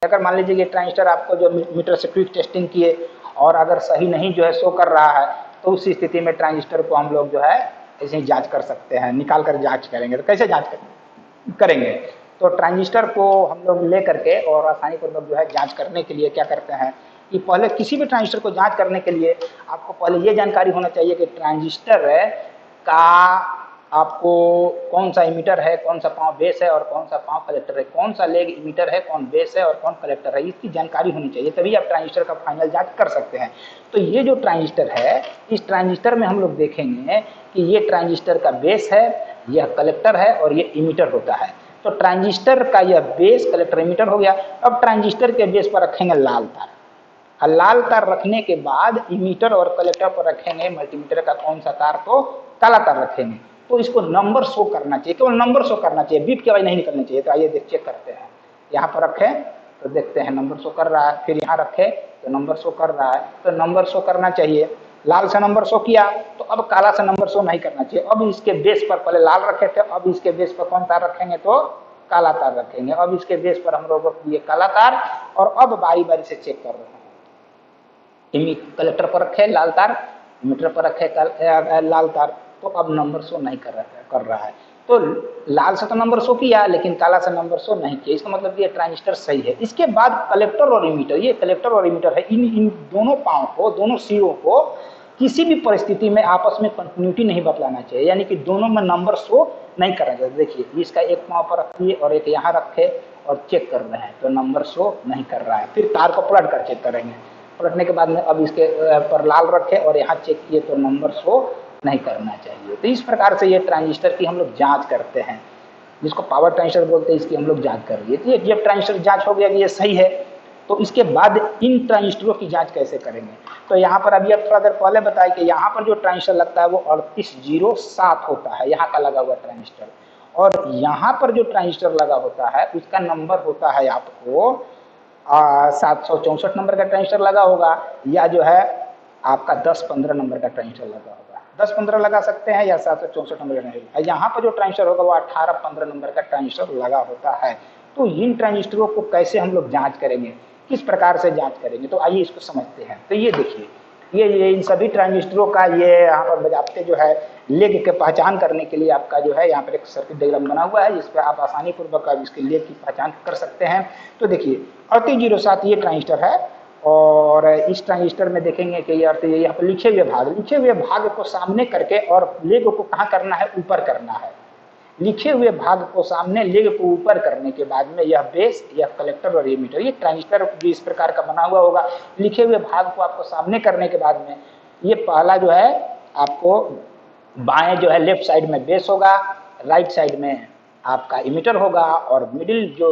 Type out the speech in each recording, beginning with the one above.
अगर मान लीजिए कि ट्रांजिस्टर आपको जो मीटर से क्विक टेस्टिंग किए और अगर सही नहीं जो है शो कर रहा है, तो उस स्थिति में ट्रांजिस्टर को हम लोग जो है ऐसे ही जांच कर सकते हैं, निकाल कर जांच करेंगे। तो कैसे जांच करेंगे? तो ट्रांजिस्टर को हम लोग ले करके और आसानी पूर्वक जो है जांच करने के लिए क्या करते हैं कि पहले किसी भी ट्रांजिस्टर को जांच करने के लिए आपको पहले ये जानकारी होना चाहिए कि ट्रांजिस्टर का आपको कौन सा इमीटर है, कौन सा पांव बेस है और कौन सा पांव कलेक्टर है, कौन सा लेग इमीटर है, कौन बेस है और कौन कलेक्टर है, इसकी जानकारी होनी चाहिए, तभी आप ट्रांजिस्टर का फाइनल जांच कर सकते हैं। तो ये जो ट्रांजिस्टर है, इस ट्रांजिस्टर में हम लोग देखेंगे कि ये ट्रांजिस्टर का बेस है, यह कलेक्टर है और ये इमीटर होता है। तो ट्रांजिस्टर का यह बेस, कलेक्टर, इमीटर हो गया। अब ट्रांजिस्टर के बेस पर रखेंगे लाल तार, और लाल तार रखने के बाद इमीटर और कलेक्टर पर रखेंगे मल्टीमीटर का कौन सा तार, तो काला तार रखेंगे। तो इसको नंबर शो करना चाहिए, केवल नंबर शो करना चाहिए, बीप की आवाज नहीं निकलनी चाहिए। तो आइए चेक करते हैं। यहाँ पर रखे तो देखते हैं नंबर शो कर रहा है, फिर यहाँ रखे तो नंबर शो कर रहा है। तो नंबर शो करना चाहिए, लाल से नंबर शो किया, तो अब काला से नंबर शो नहीं करना चाहिए। अब इसके बेस पर पहले लाल रखे थे, अब इसके बेस पर कौन तार रखेंगे, तो काला तार रखेंगे। अब इसके बेस पर हम लोग ये काला तार, और अब बारी बारी से चेक कर रहे हैं। कलेक्टर पर रखे लाल तार, मीटर पर रखे लाल तार, तो अब नंबर शो नहीं कर रहा है। तो लाल से तो नंबर शो किया, लेकिन काला से नंबर शो नहीं किया, इसका मतलब ये ट्रांजिस्टर सही है। इसके बाद कलेक्टर और इमीटर, ये कलेक्टर और इमीटर है, इन दोनों पाँव को, दोनों सिरों को किसी भी परिस्थिति में आपस में कंटिन्यूटी नहीं बतलाना चाहिए, यानी कि दोनों में नंबर शो नहीं करना चाहिए। देखिए इसका एक पाँव पर रखिए और एक यहाँ रखे और चेक कर रहे हैं, तो नंबर शो नहीं कर रहा है। फिर तार को पलट कर चेक करेंगे, पलटने के बाद में अब इसके पर लाल रखे और यहाँ चेक किए तो नंबर शो नहीं करना चाहिए। तो इस प्रकार से ये ट्रांजिस्टर की हम लोग जांच करते हैं, जिसको पावर ट्रांजिस्टर बोलते हैं, इसकी हम लोग जांच कर रही है। तो जब ट्रांजिस्टर जांच हो गया कि ये सही है, तो इसके बाद इन ट्रांजिस्टरों की जांच कैसे करेंगे? तो यहाँ पर अभी थोड़ा देर पहले बताया कि यहाँ पर जो ट्रांजिस्टर लगता है वो 3807 होता है, यहाँ का लगा हुआ ट्रांजिस्टर, और यहाँ पर जो ट्रांजिस्टर लगा होता है उसका नंबर होता है आपको 764 नंबर का ट्रांजिस्टर लगा होगा, या जो है आपका 10-15 नंबर का ट्रांजिस्टर लगा होगा। 10-15 लगा सकते हैं या 764 नंबर का ट्रांजिस्टर। यहाँ पर जो ट्रांजिस्टर होगा वो 18-15 नंबर का ट्रांजिस्टर लगा होता है। तो इन ट्रांजिस्टरों को कैसे हम लोग जांच करेंगे, किस प्रकार से जांच करेंगे, तो आइए इसको समझते हैं। तो ये देखिए, ये इन सभी ट्रांजिस्टरों का ये यहाँ पर बजाते जो है लेग के पहचान करने के लिए आपका जो है यहाँ पर एक सर्किट डायग्राम बना हुआ है, जिस पर आप आसानी पूर्वक इसके लेग की पहचान कर सकते हैं। तो देखिए 3807 ये ट्रांजिस्टर है, और इस ट्रांजिस्टर में देखेंगे कि ये यहाँ पर लिखे हुए भाग को सामने करके और लेग को कहाँ करना है, ऊपर करना है। लिखे हुए भाग को सामने, लेग को ऊपर करने के बाद में यह बेस, यह कलेक्टर और ये मीटर, ये ट्रांजिस्टर भी इस प्रकार का बना हुआ होगा। लिखे हुए भाग को आपको सामने करने के बाद में ये पहला जो है आपको बाएं जो है लेफ्ट साइड में बेस होगा, राइट साइड में आपका इमीटर होगा, और मिडिल जो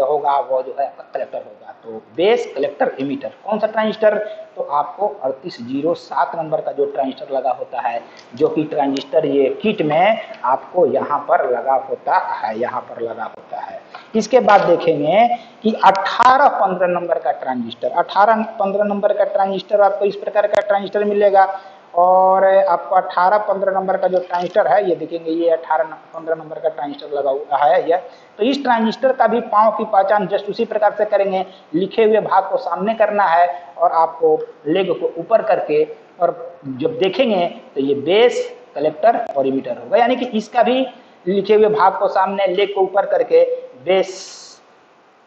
होगा वो जो है कलेक्टर होगा। तो बेस, कलेक्टर, इमीटर, कौन सा ट्रांजिस्टर, तो आपको 3807 नंबर का जो ट्रांजिस्टर लगा होता है, जो कि ट्रांजिस्टर ये किट में आपको यहाँ पर लगा होता है, यहाँ पर लगा होता है। इसके बाद देखेंगे कि 18-15 नंबर का ट्रांजिस्टर, 18-15 नंबर का ट्रांजिस्टर आपको इस प्रकार का ट्रांजिस्टर मिलेगा। और आपको 18-15 नंबर का जो ट्रांजिस्टर है, ये देखेंगे ये 18-15 नंबर का ट्रांजिस्टर लगा हुआ है ये। तो इस ट्रांजिस्टर का भी पाँव की पहचान जस्ट उसी प्रकार से करेंगे, लिखे हुए भाग को सामने करना है और आपको लेग को ऊपर करके, और जब देखेंगे तो ये बेस, कलेक्टर और इमीटर होगा, यानी कि इसका भी लिखे हुए भाग को सामने, लेग को ऊपर करके बेस,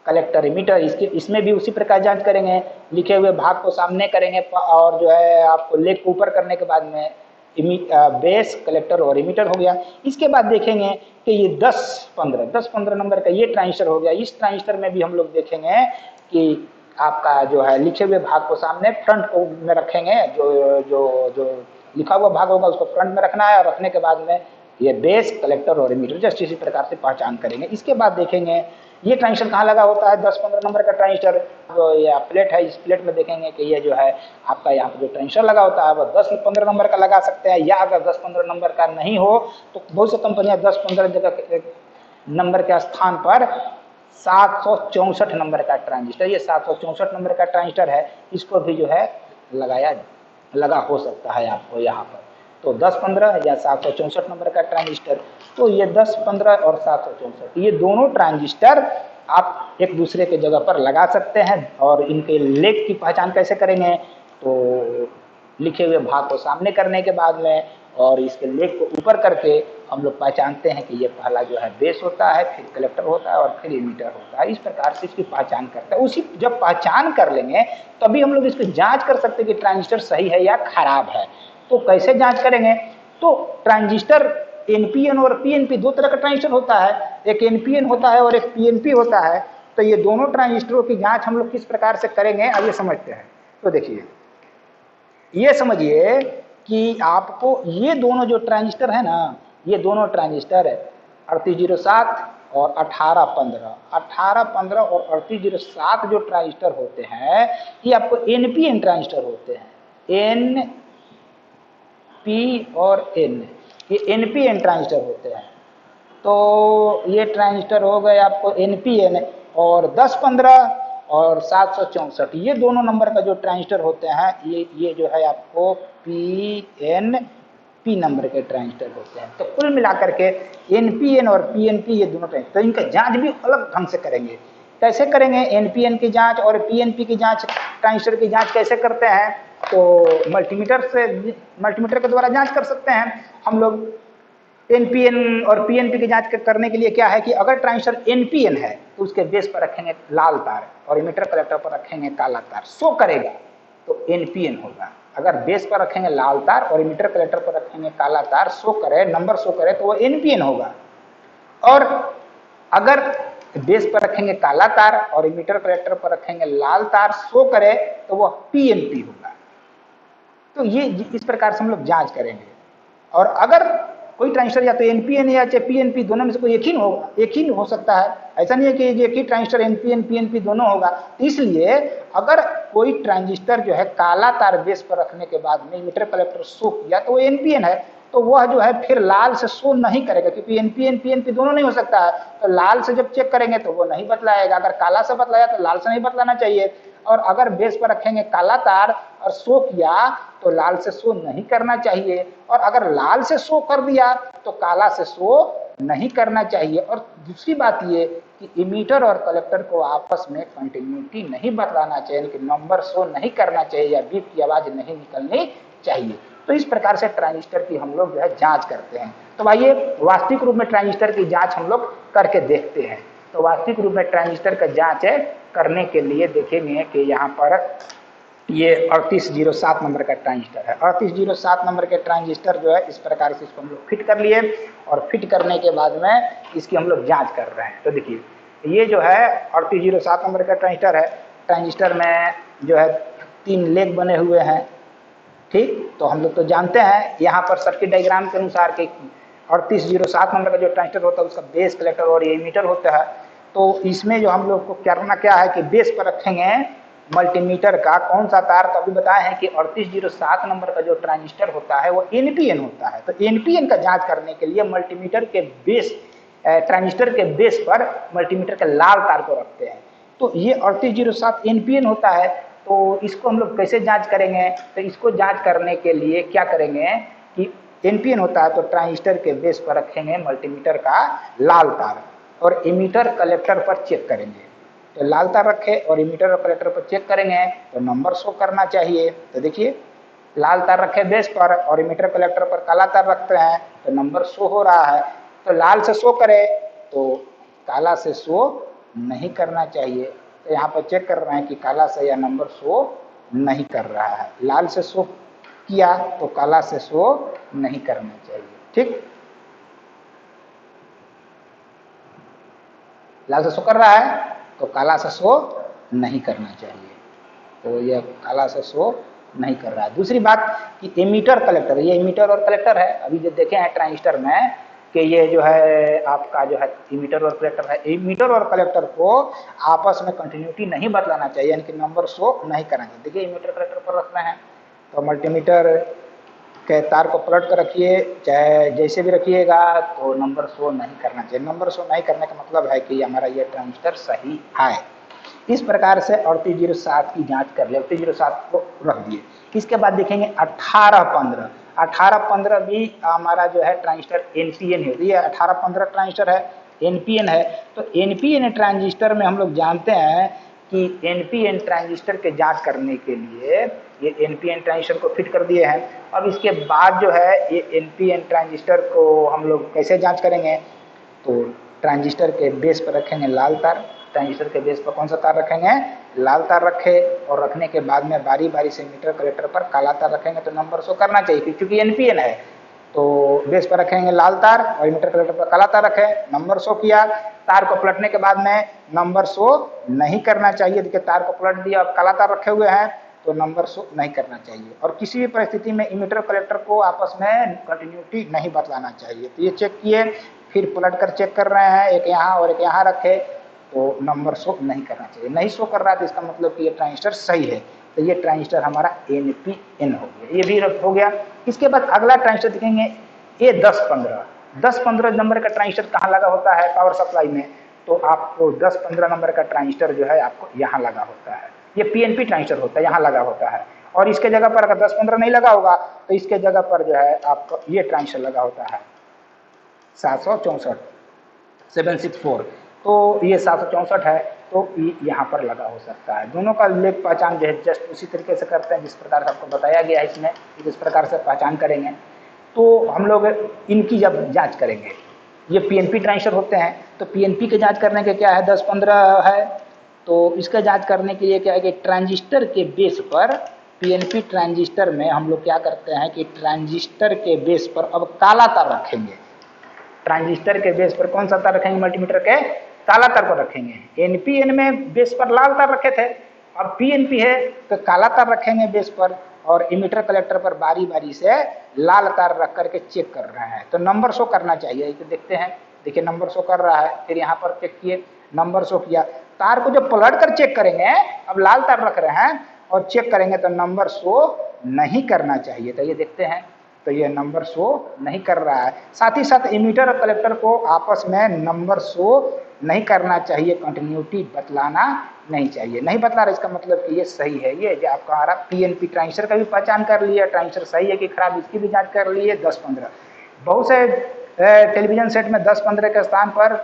कलेक्टर, इमीटर, इसमें भी उसी प्रकार जांच करेंगे, लिखे हुए भाग को सामने करेंगे और जो है आपको लेग को ऊपर करने के बाद में बेस, कलेक्टर और इमीटर हो गया। इसके बाद देखेंगे कि ये 10-15 नंबर का ये ट्रांजिस्टर हो गया। इस ट्रांजिस्टर में भी हम लोग देखेंगे कि आपका जो है लिखे हुए भाग को सामने फ्रंट को में रखेंगे, जो जो जो लिखा हुआ भाग होगा उसको फ्रंट में रखना है, और रखने के बाद में ये बेस, कलेक्टर और इमीटर जस्ट इसी प्रकार से पहचान करेंगे। इसके बाद देखेंगे ये ट्रांजिस्टर कहाँ लगा होता है, 10-15 नंबर का ट्रांजिस्टर, जो ये प्लेट है, इस प्लेट में देखेंगे कि ये जो है आपका यहाँ पर जो ट्रांजिस्टर लगा होता है वो 10-15 नंबर का लगा सकते हैं, या अगर 10-15 नंबर का नहीं हो तो बहुत सी कंपनियां 10-15 जगह नंबर के स्थान पर 764 नंबर का ट्रांजिस्टर, ये 764 नंबर का ट्रांजिस्टर है, इसको भी जो है लगा हो सकता है आपको यहाँ पर। तो 10-15 या 764 नंबर का ट्रांजिस्टर, तो ये 10-15 और 764 ये दोनों ट्रांजिस्टर आप एक दूसरे के जगह पर लगा सकते हैं। और इनके लेग की पहचान कैसे करेंगे, तो लिखे हुए भाग को सामने करने के बाद में और इसके लेग को ऊपर करके हम लोग पहचानते हैं कि ये पहला जो है बेस होता है, फिर कलेक्टर होता है और फिर इमीटर होता है। इस प्रकार से इसकी पहचान करते हैं। उसी जब पहचान कर लेंगे तभी हम लोग इसकी जांच कर सकते हैं कि ट्रांजिस्टर सही है या खराब है। तो कैसे जांच करेंगे, तो ट्रांजिस्टर एनपीएन और पीएनपी दो तरह का ट्रांजिस्टर होता है, एक एनपीएन होता है और एक पीएनपी होता है। तो ये दोनों ट्रांजिस्टरों की जांच हम लोग किस प्रकार से करेंगे आइए समझते हैं। तो देखिए, ये समझिए कि आपको ये दोनों जो ट्रांजिस्टर है ना, ये दोनों ट्रांजिस्टर 3807 और 1815 और 3807 जो ट्रांजिस्टर होते हैं ये आपको एनपीएन ट्रांजिस्टर होते हैं। एन पी और एन, ये एनपीएन ट्रांजिस्टर होते हैं। तो ये ट्रांजिस्टर हो गए आपको एनपीएन और 1015 और 764 ये दोनों नंबर का जो ट्रांजिस्टर होते हैं ये जो है आपको पीएनपी नंबर के ट्रांजिस्टर होते हैं। तो कुल मिलाकर के एनपीएन और पीएनपी ये दोनों ट्रांजिस्टर, तो इनका जांच भी अलग ढंग से करेंगे। कैसे करेंगे एनपीएन की जांच और पीएनपी की जांच, ट्रांजिस्टर की जांच कैसे करते हैं, तो मल्टीमीटर के द्वारा जांच कर सकते हैं हम लोग। एनपीएन और पीएनपी की जांच करने के लिए क्या है कि अगर ट्रांजिस्टर एनपीएन है तो उसके बेस पर रखेंगे लाल तार और इमीटर कलेक्टर पर रखेंगे काला तार, शो करेगा तो एनपीएन होगा। अगर बेस पर रखेंगे लाल तार और इमीटर कलेक्टर पर रखेंगे काला तार, शो करे, नंबर शो करे, तो वो एनपीएन होगा। और अगर बेस पर रखेंगे काला तार और इमीटर कलेक्टर पर रखेंगे लाल तार, शो करे, तो वह पीएनपी होगा। तो ये इस प्रकार से हम लोग जांच करेंगे। और अगर कोई ट्रांजिस्टर या तो एनपीएन या चाहे पीएनपी दोनों में से कोई एक ही हो सकता है, ऐसा नहीं है कि एक ही ट्रांजिस्टर एनपीएन पीएनपी दोनों होगा। तो इसलिए अगर कोई ट्रांजिस्टर जो है काला तार बेस पर रखने के बाद में इमीटर कलेक्टर शो किया तो वो एनपीएन है, तो वह जो है फिर लाल से शो नहीं करेगा, क्योंकि एनपीएन पीएनपी दोनों नहीं हो सकता है। तो लाल से जब चेक करेंगे तो वो नहीं बतलाएगा, अगर काला से बतलाया तो लाल से नहीं बतलाना चाहिए। और अगर बेस पर रखेंगे काला तार और शो किया तो लाल से शो नहीं करना चाहिए, और अगर लाल से शो कर दिया तो काला से शो नहीं करना चाहिए। और दूसरी बात ये कि इमीटर और कलेक्टर को आपस में कंटिन्यूटी नहीं बतलाना चाहिए, यानी कि नंबर शो नहीं करना चाहिए या बीप की आवाज नहीं निकलनी चाहिए। तो इस प्रकार से ट्रांजिस्टर की हम लोग जो है जांच करते हैं। तो आइए वास्तविक रूप में ट्रांजिस्टर की जांच हम लोग करके देखते हैं। तो वास्तविक रूप में ट्रांजिस्टर का जांच करने के लिए देखेंगे कि यहाँ पर ये 3807 नंबर का ट्रांजिस्टर है। 3807 नंबर के ट्रांजिस्टर जो है इस प्रकार से इसको हम लोग फिट कर लिए, और फिट करने के बाद में इसकी हम लोग जांच कर रहे हैं। तो देखिए ये जो है 3807 नंबर का ट्रांजिस्टर है। ट्रांजिस्टर में जो है 3 लेग बने हुए हैं, ठीक। तो हम लोग तो जानते हैं यहाँ पर सर्किट डायग्राम के अनुसार कि 3807 नंबर का जो ट्रांजिस्टर होता है उसका बेस, कलेक्टर और एमीटर होता है। तो इसमें जो हम लोग को करना क्या है कि बेस पर रखेंगे मल्टीमीटर का कौन सा तार, तो अभी बताए हैं कि 3807 नंबर का जो ट्रांजिस्टर होता है वो एनपीएन होता है। तो एनपीएन का जांच करने के लिए मल्टीमीटर के बेस, ट्रांजिस्टर के बेस पर मल्टीमीटर के लाल तार को रखते हैं। तो ये 3807 एनपीएन होता है। तो इसको हम लोग कैसे जांच करेंगे, तो इसको जांच करने के लिए क्या करेंगे कि एनपीएन होता है तो ट्रांजिस्टर के बेस पर रखेंगे मल्टीमीटर का लाल तार और इमीटर कलेक्टर पर चेक करेंगे। तो लाल तार रखे और इमीटर और कलेक्टर पर चेक करेंगे तो नंबर शो करना चाहिए। तो देखिए लाल तार रखे बेस पर और इमीटर कलेक्टर पर काला तार रखते हैं तो नंबर शो हो रहा है। तो लाल से शो करे तो काला से शो नहीं करना चाहिए। तो यहाँ पर चेक कर रहे हैं कि काला से या नंबर शो नहीं कर रहा है। लाल से शो किया तो काला से शो नहीं करना चाहिए, ठीक। लाल से शो कर रहा है तो काला से शो नहीं करना चाहिए। तो यह काला से शो नहीं कर रहा है। दूसरी बात कि एमीटर कलेक्टर, ये एमीटर और कलेक्टर है। अभी जो देखे हैं ट्रांजिस्टर में कि ये जो है आपका जो है इमीटर और कलेक्टर है। इमीटर और कलेक्टर को आपस में कंटिन्यूटी नहीं बदलाना चाहिए, यानी कि नंबर शो नहीं करना चाहिए। देखिए इमीटर कलेक्टर पर रखना है तो मल्टीमीटर के तार को पलट कर रखिए, चाहे जैसे भी रखिएगा तो नंबर शो नहीं करना चाहिए। नंबर शो नहीं करने का मतलब है कि हमारा ये ट्रांजिस्टर सही है। इस प्रकार से 3807 की जांच कर ले, 3807 को रख दिए। इसके बाद देखेंगे 1815। 1815 भी हमारा जो है ट्रांजिस्टर एनपीएन है। ये 1815 ट्रांजिस्टर है एनपीएन है। तो एनपीएन ट्रांजिस्टर में हम लोग जानते हैं कि एनपीएन ट्रांजिस्टर के जांच करने के लिए ये एनपीएन ट्रांजिस्टर को फिट कर दिए हैं। अब इसके बाद जो है ये एनपीएन ट्रांजिस्टर को हम लोग कैसे जांच करेंगे, तो ट्रांजिस्टर के बेस पर रखेंगे लाल तार। ट्रांजिस्टर के बेस पर कौन सा तार रखेंगे, लाल तार रखे, और रखने के बाद में बारी बारी से मीटर कलेक्टर पर काला तार रखेंगे तो नंबर शो करना चाहिए, क्योंकि एनपीएन है। तो बेस पर रखेंगे लाल तार और मीटर कलेक्टर पर काला तार रखे, नंबर शो किया। तार को पलटने के बाद में नंबर शो नहीं करना चाहिए। देखिए तार को पलट दिया, अब काला तार रखे हुए हैं तो नंबर शो नहीं करना चाहिए। और किसी भी परिस्थिति में इमीटर कलेक्टर को आपस में कंटिन्यूटी नहीं बतलाना चाहिए। तो ये चेक किए, फिर पलट कर चेक कर रहे हैं, एक यहाँ और एक यहाँ रखे, तो नंबर शो नहीं करना चाहिए। नहीं शो कर रहा है तो इसका मतलब कि ये ट्रांजिस्टर सही है। तो ये ट्रांजिस्टर हमारा एनपीएन हो गया, ये भी हो गया। इसके बाद अगला ट्रांजिस्टर दिखेंगे A10-15। 10-15 नंबर का ट्रांजिस्टर कहाँ लगा होता है पावर सप्लाई में, तो आपको 10-15 नंबर का ट्रांजिस्टर जो है आपको यहाँ लगा होता है। ये पीएनपी ट्रांजिस्टर होता है, यहाँ लगा होता है। और इसके जगह पर अगर 10-15 नहीं लगा होगा तो इसके जगह पर जो है आपको ये ट्रांजिस्टर लगा होता है 764 764। तो ये 764 है, तो यहाँ पर लगा हो सकता है। दोनों का लेख पहचान जो है जस्ट उसी तरीके से करते हैं जिस प्रकार से आपको बताया गया है इसमें, जिस प्रकार से पहचान करेंगे। तो हम लोग इनकी जब जांच करेंगे, ये पीएनपी ट्रांजिस्टर होते हैं, तो पीएनपी के जांच करने के क्या है, 10-15 है। तो इसका जांच करने के लिए क्या है कि ट्रांजिस्टर के बेस पर, पीएनपी ट्रांजिस्टर में हम लोग क्या करते हैं कि ट्रांजिस्टर के बेस पर अब काला तार रखेंगे। ट्रांजिस्टर के बेस पर कौन सा तार रखेंगे, मल्टीमीटर के काला तार को रखेंगे। एनपीएन में बेस पर लाल तार रखे थे, अब पीएनपी है तो काला तार रखेंगे बेस पर, और इमीटर कलेक्टर पर बारी बारी से लाल तार रख करके चेक कर रहे हैं। तो नंबर शो करना चाहिए, तो देखते हैं, देखिए नंबर शो कर रहा है। फिर यहाँ पर चेक किए, नंबर शो किया। तार को जब पलट कर चेक करेंगे, अब लाल तार रख रहे हैं और चेक करेंगे तो नंबर शो नहीं करना चाहिए। तो ये देखते हैं, तो ये नंबर शो नहीं कर रहा है। साथ ही साथ इमीटर और कलेक्टर को आपस में नंबर शो नहीं करना चाहिए, कंटिन्यूटी बतलाना नहीं चाहिए। नहीं बतला रहा इसका मतलब कि ये सही है। ये जो आपका हमारा पीएनपी ट्रांजिस्टर का भी पहचान कर लिया, ट्रांजिस्टर सही है कि खराब, इसकी भी जांच कर ली है। 10-15 बहुत से टेलीविजन सेट में 10-15 के स्थान पर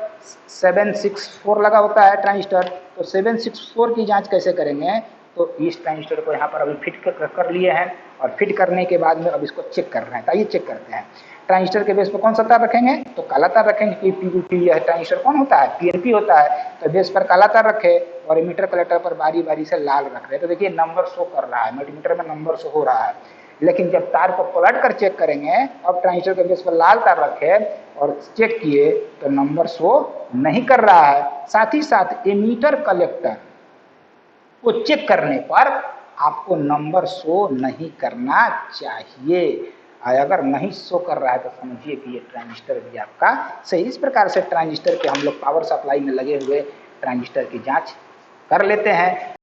764 लगा होता है ट्रांजिस्टर। तो 764 की जांच कैसे करेंगे, तो इस ट्रांजिस्टर को यहाँ पर अभी फिट कर लिए हैं, और फिट करने के बाद में अब इसको चेक कर रहे हैं। तो आइए चेक करते हैं। ट्रांजिस्टर के बेस पर कौन सा तार रखेंगे, तो काला तार रखेंगे, क्योंकि यह ट्रांजिस्टर कौन होता है, पीएनपी होता है। तो बेस पर काला तार रखे और इमीटर कलेक्टर पर बारी बारी से लाल रख रहे हैं। तो देखिए नंबर शो कर रहा है, मल्टीमीटर में नंबर शो हो रहा है। लेकिन जब तार को पलट कर चेक करेंगे, अब ट्रांजिस्टर के बेस पर लाल तार रखे और चेक किए तो नंबर शो नहीं कर रहा है। साथ ही साथ इमीटर कलेक्टर को चेक करने पर आपको नंबर शो नहीं करना चाहिए। अगर नहीं शो कर रहा है तो समझिए कि ये ट्रांजिस्टर भी आपका सही। इस प्रकार से ट्रांजिस्टर के हम लोग पावर सप्लाई में लगे हुए ट्रांजिस्टर की जांच कर लेते हैं।